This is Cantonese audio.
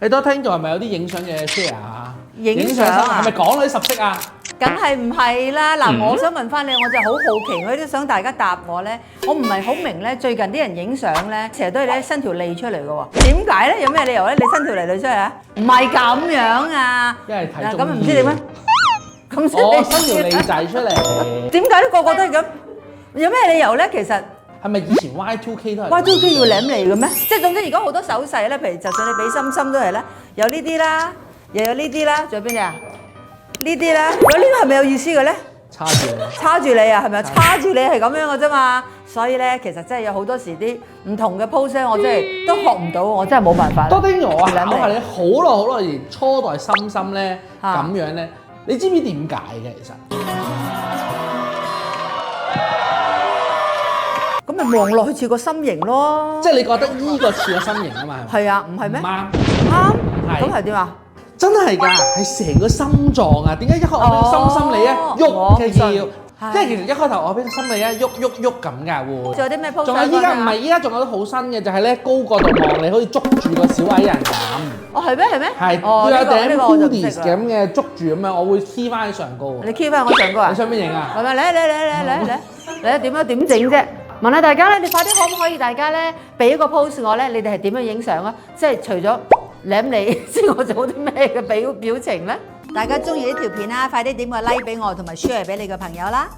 你多聽眾係咪有啲影相嘅 share 啊？影相啊係咪講你十色啊？梗係唔係啦？嗱，我想問翻你，我就好好奇，我都想大家答我咧。我唔係好明咧，最近啲人影相咧，成日都係咧伸條脷出嚟嘅喎。點解咧？有咩理由咧？你伸條脷出嚟啊？唔係咁樣啊！因為睇中咁唔知點啊？咁先我伸條脷仔出嚟。點解個個都係咁？有咩理由咧？其實係咪以前 Y2K 都係？Y2K 要舐脷嘅咩？即係總之，而家好多手勢咧，譬如就算你俾心心都係咧，有呢啲啦，又有呢啲啦，仲有邊啲啊？呢啲啦，有呢個係咪有意思嘅咧？叉住你，叉住你啊，係咪啊？叉住你係咁樣嘅啫嘛，所以咧，其實真係有好多時啲唔同嘅 pose 我真係都學唔到，我真係冇辦法。多丁我考下你好耐前初代心心咧咁樣咧，你知唔知點解嘅其實？咁咪望落去似個心形咯。即係你覺得呢個似個心形啊嘛？係啊，唔係咩？唔啱，啱。咁係點啊？真係㗎，係成個心臟啊！點解一開頭我俾心你啊喐嘅叫？即係其實一開頭我俾個心你啊喐咁㗎會。仲有啲咩 pose？仲有依家唔係依家仲有啲好新嘅，就係咧高角度望你，好似捉住個小矮人咁。哦，係咩？係咩？係哦，要有頂我就唔 hoodies 識啦。咁嘅捉住咁樣，我會 key 翻喺上高。你 key 翻我上高啊？你想邊影啊？係咪？嚟點整啫？問下大家咧，你快啲可唔可以大家咧俾一個 pose 我咧？你哋係點樣影相啊？即係除咗舐你之外，仲有啲咩嘅表情咧？大家中意呢條片啦，快啲點個 like 俾我，同埋 share 俾你嘅朋友啦！